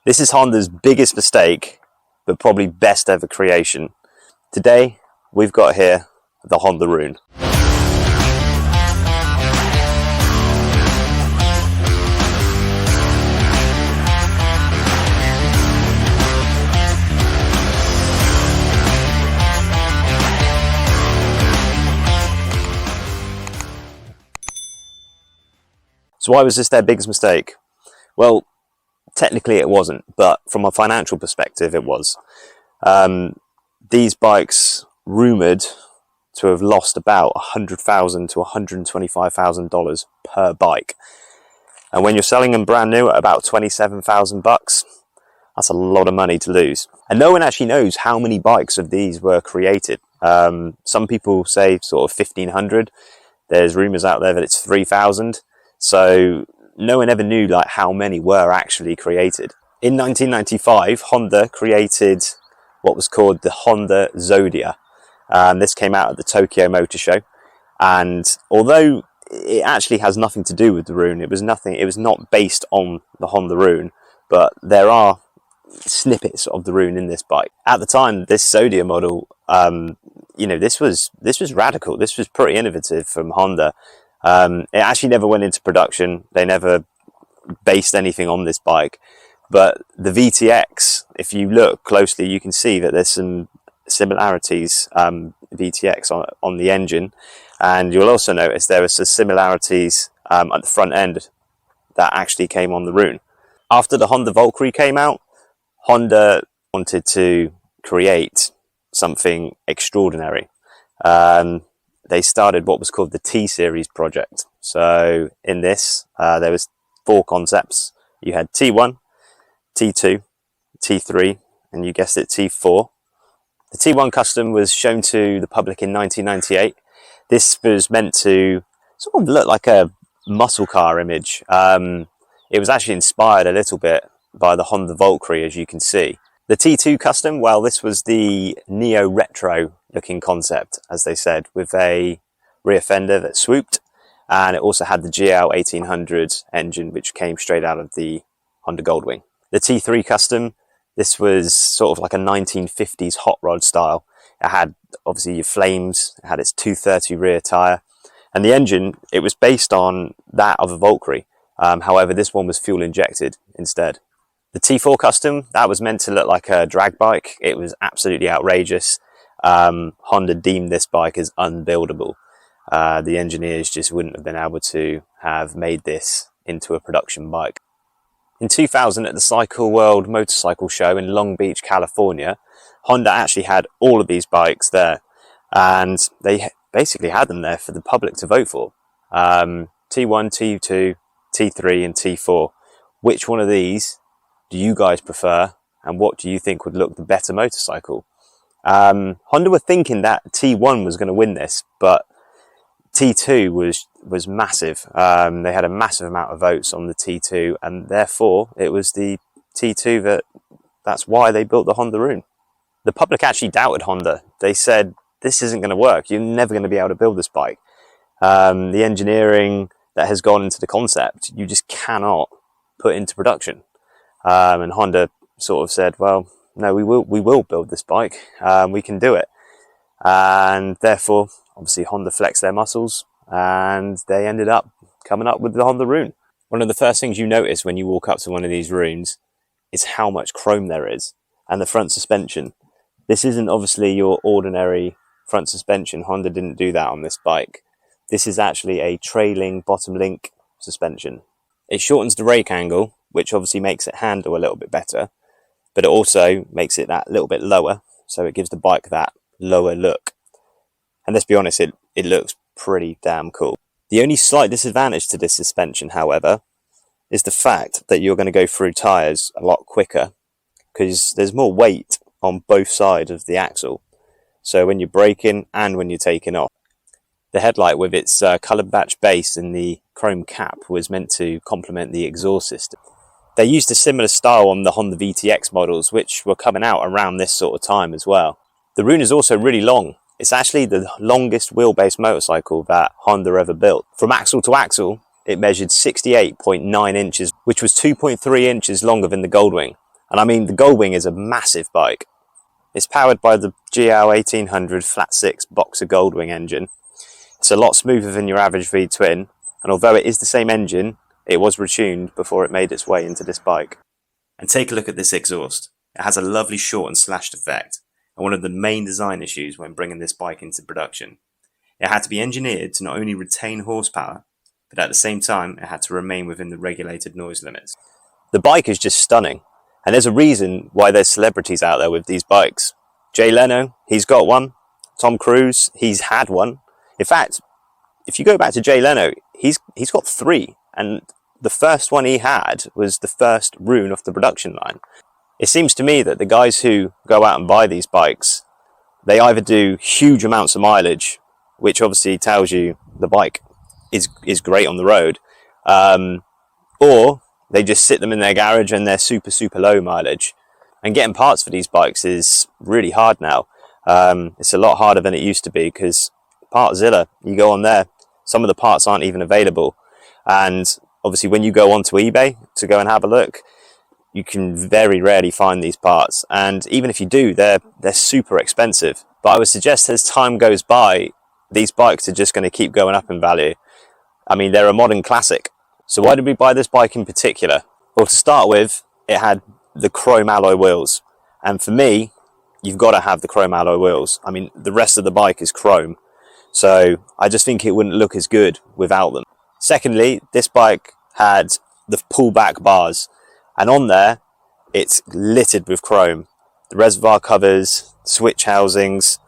This is Honda's biggest mistake, but probably best ever creation. Today, we've got here the Honda Rune. So why was this their biggest mistake? Well, technically it wasn't, but from a financial perspective it was. These bikes rumoured to have lost about $100,000 to $125,000 per bike. And when you're selling them brand new at about $27,000, that's a lot of money to lose. And no one actually knows how many bikes of these were created. Some people say sort of 1,500. There's rumours out there that it's 3,000. So no one ever knew like how many were actually created. In 1995, Honda created what was called the Honda Zodia. This came out at the Tokyo Motor Show, and although it actually has nothing to do with the Rune, it was not based on the Honda Rune, but there are snippets of the Rune in this bike. At the time, this Zodia model, this was radical. This was pretty innovative from Honda. It actually never went into production. They never based anything on this bike. But the VTX, if you look closely, you can see that there's some similarities, VTX on the engine. And you'll also notice there are some similarities at the front end that actually came on the Rune. After the Honda Valkyrie came out, Honda wanted to create something extraordinary. They started what was called the T-Series project. So in this, there was 4 concepts. You had T1, T2, T3, and you guessed it, T4. The T1 Custom was shown to the public in 1998. This was meant to sort of look like a muscle car image. It was actually inspired a little bit by the Honda Valkyrie, as you can see. The T2 Custom, well, this was the neo-retro looking concept, as they said, with a rear fender that swooped, and it also had the GL 1800 engine, which came straight out of the Honda Goldwing. The T3 Custom, this was sort of like a 1950s hot rod style. It had obviously your flames, it had its 230 rear tyre, and the engine, it was based on that of a Valkyrie. However, this one was fuel injected instead. The T4 Custom, that was meant to look like a drag bike. It was absolutely outrageous. Honda deemed this bike as unbuildable. The engineers just wouldn't have been able to have made this into a production bike. In 2000, at the Cycle World Motorcycle Show in Long Beach, California, Honda actually had all of these bikes there, and they basically had them there for the public to vote for. T1, T2, T3 and T4. Which one of these do you guys prefer, and what do you think would look the better motorcycle? Honda were thinking that T1 was going to win this, but T2 was massive. They had a massive amount of votes on the T2, and therefore it was the T2 that's why they built the Honda Rune. The public actually doubted Honda. They said, this isn't going to work. You're never going to be able to build this bike. The engineering that has gone into the concept, you just cannot put into production. And Honda sort of said, well, no, we will build this bike. We can do it. And therefore, obviously, Honda flexed their muscles and they ended up coming up with the Honda Rune. One of the first things you notice when you walk up to one of these Runes is how much chrome there is, and the front suspension. This isn't obviously your ordinary front suspension. Honda didn't do that on this bike. This is actually a trailing bottom link suspension. It shortens the rake angle, which obviously makes it handle a little bit better, but it also makes it that little bit lower, so it gives the bike that lower look. And let's be honest, it looks pretty damn cool. The only slight disadvantage to this suspension, however, is the fact that you're going to go through tyres a lot quicker, because there's more weight on both sides of the axle. So when you're braking and when you're taking off. The headlight with its coloured batch base and the chrome cap was meant to complement the exhaust system. They used a similar style on the Honda VTX models, which were coming out around this sort of time as well. The Rune is also really long. It's actually the longest wheelbase motorcycle that Honda ever built. From axle to axle, it measured 68.9 inches, which was 2.3 inches longer than the Goldwing. And I mean, the Goldwing is a massive bike. It's powered by the GL 1800 flat 6 Boxer Goldwing engine. It's a lot smoother than your average V-twin, and although it is the same engine, it was retuned before it made its way into this bike. And take a look at this exhaust. It has a lovely short and slashed effect, and one of the main design issues when bringing this bike into production. It had to be engineered to not only retain horsepower, but at the same time it had to remain within the regulated noise limits. The bike is just stunning, and there's a reason why there's celebrities out there with these bikes. Jay Leno, he's got one. Tom Cruise, he's had one. In fact, if you go back to Jay Leno, he's got 3, and the first one he had was the first Rune off the production line. It seems to me that the guys who go out and buy these bikes, they either do huge amounts of mileage, which obviously tells you the bike is great on the road, or they just sit them in their garage and they're super low mileage. And getting parts for these bikes is really hard now. It's a lot harder than it used to be, because Partzilla, you go on there, some of the parts aren't even available. And obviously when you go onto eBay to go and have a look, you can very rarely find these parts. And even if you do, they're super expensive. But I would suggest as time goes by, these bikes are just going to keep going up in value. I mean, they're a modern classic. So why did we buy this bike in particular? Well, to start with, it had the chrome alloy wheels. And for me, you've got to have the chrome alloy wheels. I mean, the rest of the bike is chrome. So I just think it wouldn't look as good without them. Secondly, this bike had the pullback bars. And on there, it's littered with chrome. The reservoir covers, switch housings,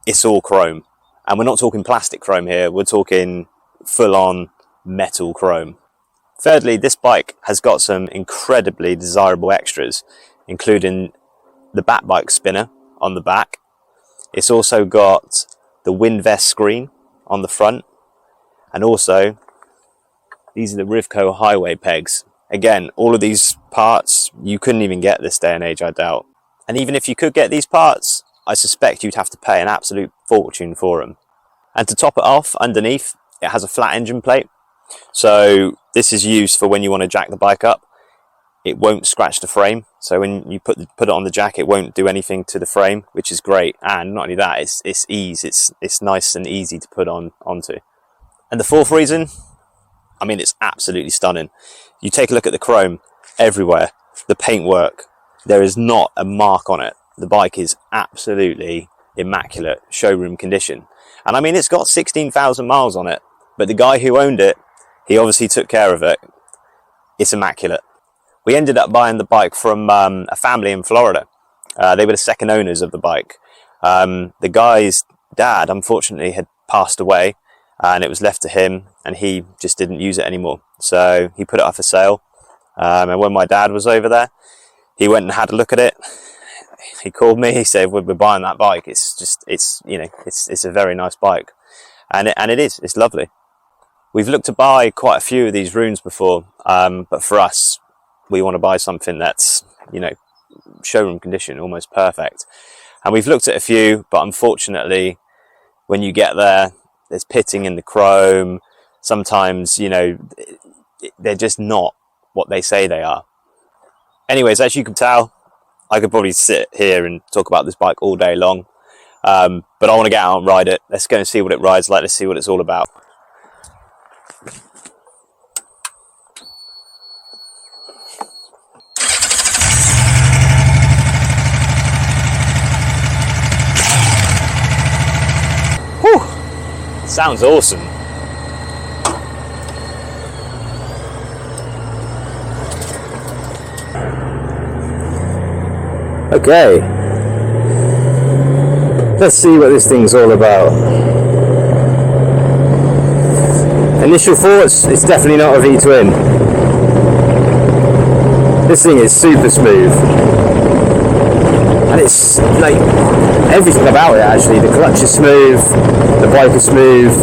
it's all chrome. And we're not talking plastic chrome here, we're talking full-on metal chrome. Thirdly, this bike has got some incredibly desirable extras, including the back bike spinner on the back. It's also got the wind vest screen on the front, and also these are the Rivco highway pegs. Again, all of these parts you couldn't even get this day and age, I doubt. And even if you could get these parts, I suspect you'd have to pay an absolute fortune for them. And to top it off, underneath, it has a flat engine plate. So this is used for when you want to jack the bike up. It won't scratch the frame. So when you put it on the jack, it won't do anything to the frame, which is great. And not only that, it's ease. It's nice and easy to put onto. And the fourth reason, I mean, it's absolutely stunning. You take a look at the chrome everywhere, the paintwork, there is not a mark on it. The bike is absolutely immaculate, showroom condition. And I mean, it's got 16,000 miles on it, but the guy who owned it, he obviously took care of it. It's immaculate. We ended up buying the bike from a family in Florida. They were the second owners of the bike. The guy's dad, unfortunately, had passed away, and it was left to him, and he just didn't use it anymore. So he put it up for sale. And when my dad was over there, he went and had a look at it. He called me, he said, we're buying that bike. It's a very nice bike. And it's lovely. We've looked to buy quite a few of these Runes before, but for us, we want to buy something that's, showroom condition, almost perfect. And we've looked at a few, but unfortunately, when you get there, there's pitting in the chrome. Sometimes, they're just not what they say they are. Anyways, as you can tell, I could probably sit here and talk about this bike all day long, but I want to get out and ride it. Let's go and see what it rides like. Let's see what it's all about. Whew. Sounds awesome. Okay, let's see what this thing's all about. Initial thoughts, it's definitely not a V-twin. This thing is super smooth. And it's like everything about it actually. The clutch is smooth, the bike is smooth,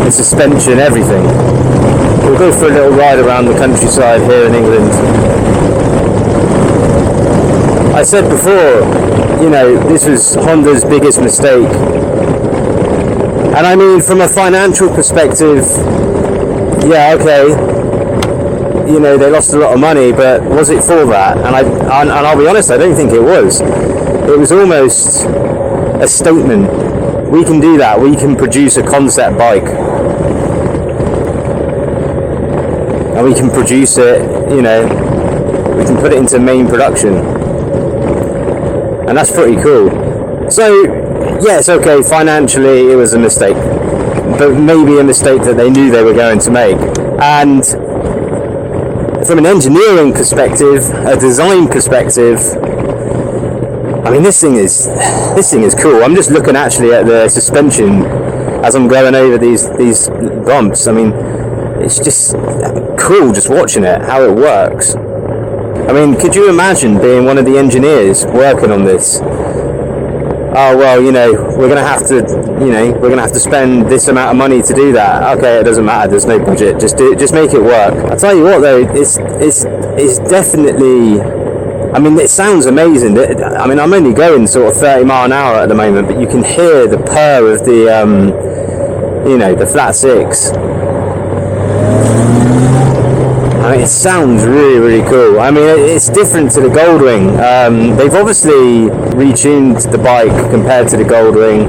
the suspension, everything. We'll go for a little ride around the countryside here in England. I said before, this was Honda's biggest mistake. And I mean, from a financial perspective, yeah, okay. you know, they lost a lot of money, but was it for that? And I'll be honest, I don't think it was. It was almost a statement. We can do that. We can produce a concept bike, and we can produce it, you know, we can put it into main production, and that's pretty cool. So yes, okay, financially it was a mistake, but maybe a mistake that they knew they were going to make. And from an engineering perspective, a design perspective, I mean, this thing is cool. I'm just looking actually at the suspension as I'm going over these bumps. I mean, it's just cool just watching it, how it works. I mean, could you imagine being one of the engineers working on this? Oh, well, you know, we're going to have to spend this amount of money to do that. Okay, it doesn't matter, there's no budget, just do it, just make it work. I'll tell you what though, it's definitely, I mean, it sounds amazing. I mean, I'm only going sort of 30 mile an hour at the moment, but you can hear the purr of the, you know, the flat six. I mean, it sounds really, really cool. I mean, it's different to the Goldwing. They've obviously retuned the bike compared to the Goldwing,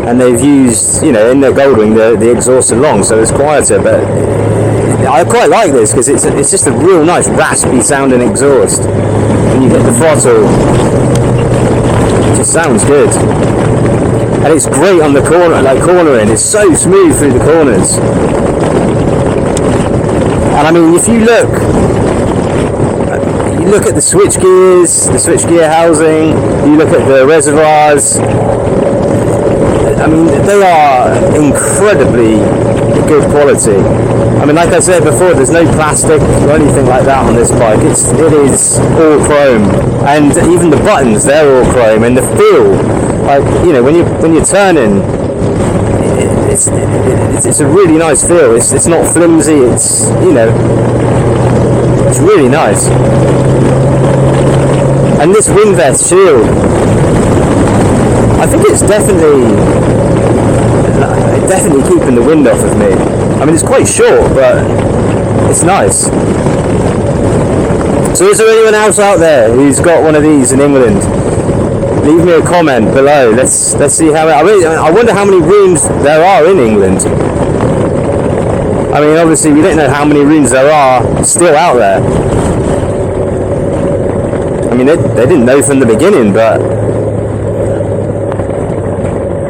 and they've used, you know, in the Goldwing the exhaust are long, so it's quieter. But I quite like this because it's just a real nice raspy sounding exhaust, and you get the throttle. It just sounds good. And it's great on the corner, like cornering. It's so smooth through the corners. And I mean, if you look at the switch gears, the switch gear housing, you look at the reservoirs, I mean, they are incredibly good quality. I mean, like I said before, there's no plastic or anything like that on this bike. It is all chrome, and even the buttons, they're all chrome, and the feel, like, you know, when you're turning, it's a really nice feel. It's not flimsy. It's, you know, it's really nice. And this wind vest shield, I think it's definitely keeping the wind off of me. I mean, it's quite short, but it's nice. So is there anyone else out there who's got one of these in England? Leave me a comment below. Let's see how. I wonder how many rooms there are in England. I mean, obviously we don't know how many rooms there are still out there. I mean, they didn't know from the beginning, but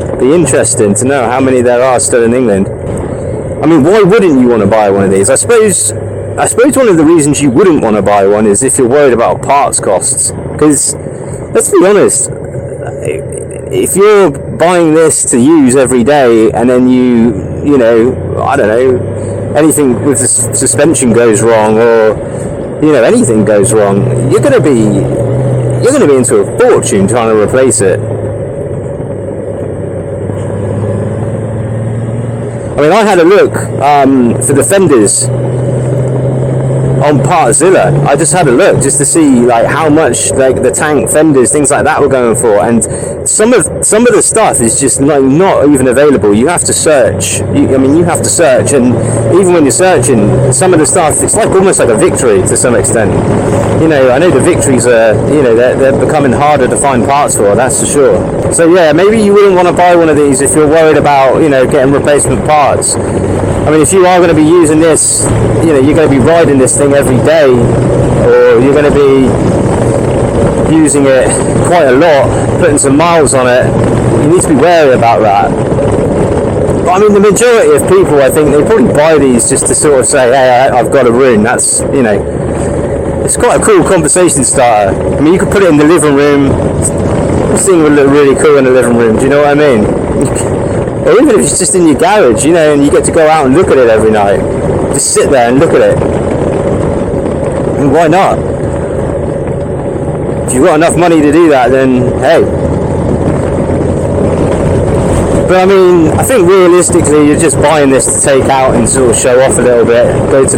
it'd be interesting to know how many there are still in England. I mean, why wouldn't you want to buy one of these? I suppose one of the reasons you wouldn't want to buy one is if you're worried about parts costs. Because let's be honest, if you're buying this to use every day, and then you know, I don't know, anything with the suspension goes wrong, or, you know, anything goes wrong, you're going to be into a fortune trying to replace it. I mean, I had a look for the fenders on Partzilla. I just had a look just to see like how much like the tank fenders, things like that were going for, and some of the stuff is just like not even available. You have to search. You have to search, and even when you're searching, some of the stuff, it's like almost like a Victory to some extent. You know, I know the Victories are, you know, they're becoming harder to find parts for, that's for sure. So yeah, maybe you wouldn't want to buy one of these if you're worried about, you know, getting replacement parts. I mean, if you are going to be using this, you know, you're going to be riding this thing every day, or you're going to be using it quite a lot, putting some miles on it, you need to be wary about that. But I mean, the majority of people, I think, they probably buy these just to sort of say, hey, I've got a Rune. That's, you know, it's quite a cool conversation starter. I mean, you could put it in the living room. This thing would look really cool in the living room, do you know what I mean? Or even if it's just in your garage, you know, and you get to go out and look at it every night. Just sit there and look at it. And why not? If you've got enough money to do that, then hey. But I mean, I think realistically, you're just buying this to take out and sort of show off a little bit. Go to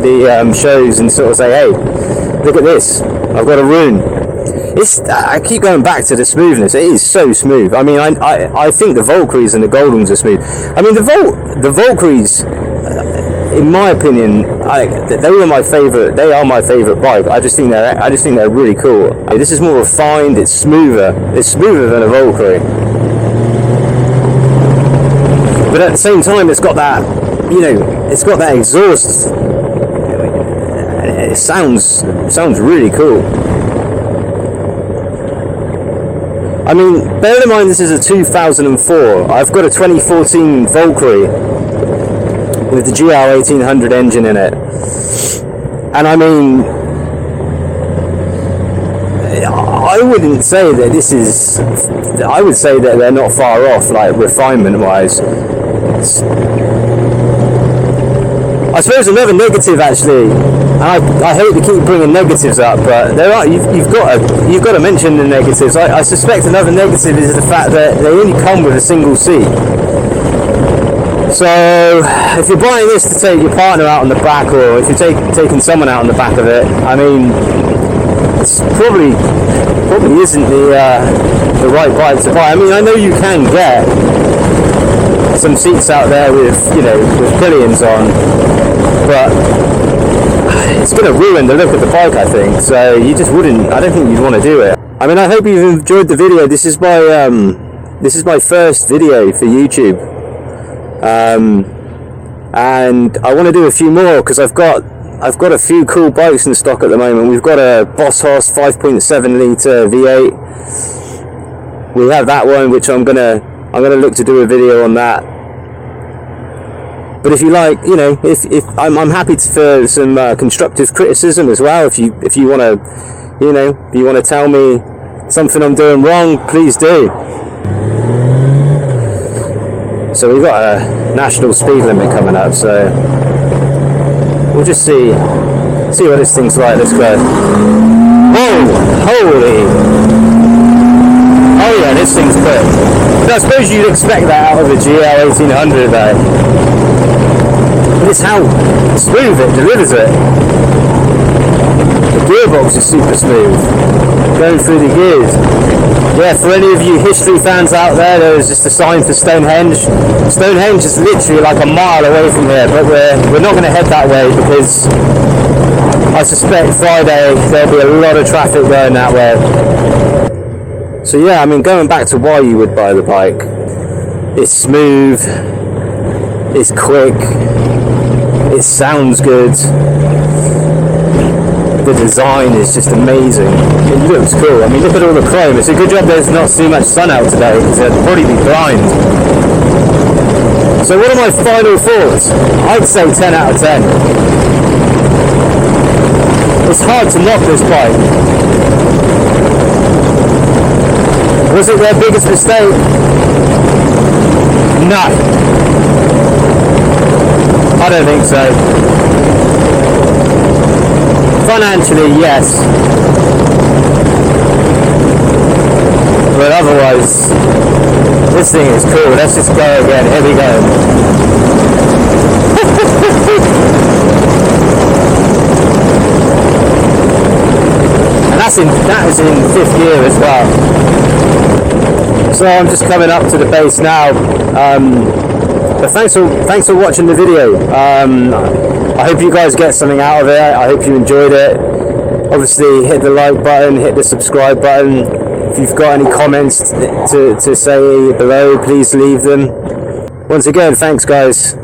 the shows and sort of say, hey, look at this. I've got a Rune. I keep going back to the smoothness. It is so smooth. I mean, I think the Valkyries and the Goldwings are smooth. I mean, the Valkyries, in my opinion, they were my favourite. They are my favourite bike. I just think they're really cool. This is more refined. It's smoother. It's smoother than a Valkyrie. But at the same time, it's got that, you know, it's got that exhaust. It sounds really cool. I mean, bear in mind this is a 2004. I've got a 2014 Valkyrie with the GR 1800 engine in it, and I mean, I wouldn't say that this is. I would say that they're not far off, like refinement-wise. I suppose another negative, actually, and I hate to keep bringing negatives up, but there are you've got to mention the negatives. I suspect another negative is the fact that they only come with a single seat. So if you're buying this to take your partner out on the back, or if you're taking someone out on the back of it, I mean, it's probably isn't the right bike to buy. I mean, I know you can get some seats out there with, you know, with pillions on, but it's going to ruin the look of the bike, I think. So you just wouldn't. I don't think you'd want to do it. I mean, I hope you've enjoyed the video. This is my first video for YouTube, and I want to do a few more because I've got a few cool bikes in stock at the moment. We've got a Boss Hoss 5.7 litre V8. We have that one, which I'm gonna look to do a video on that. But if you like, you know, if I'm happy for some constructive criticism as well. If you want to, you know, if you want to tell me something I'm doing wrong, please do. So we've got a national speed limit coming up, so we'll just see what this thing's like. Let's go. Whoa! Holy! Oh yeah, this thing's quick. I suppose you'd expect that out of a GR 1800 though. But it's how smooth it delivers it. The gearbox is super smooth. Going through the gears. Yeah, for any of you history fans out there, there was just a sign for Stonehenge. Stonehenge is literally like a mile away from here, but we're not going to head that way because I suspect Friday there'll be a lot of traffic going that way. So yeah, I mean, going back to why you would buy the bike, it's smooth, it's quick, it sounds good, the design is just amazing, it looks cool. I mean, look at all the chrome. It's a good job there's not too much sun out today because I'd probably be blind. So what are my final thoughts? I'd say 10 out of 10. It's hard to knock this bike. Was it their biggest mistake? No. I don't think so. Financially, yes. But otherwise, this thing is cool. Let's just go again. Here we go. And that is in 5th gear as well. So I'm just coming up to the base now. But thanks for watching the video. I hope you guys get something out of it. I hope you enjoyed it. Obviously, hit the like button, hit the subscribe button. If you've got any comments to say below, please leave them. Once again, thanks guys.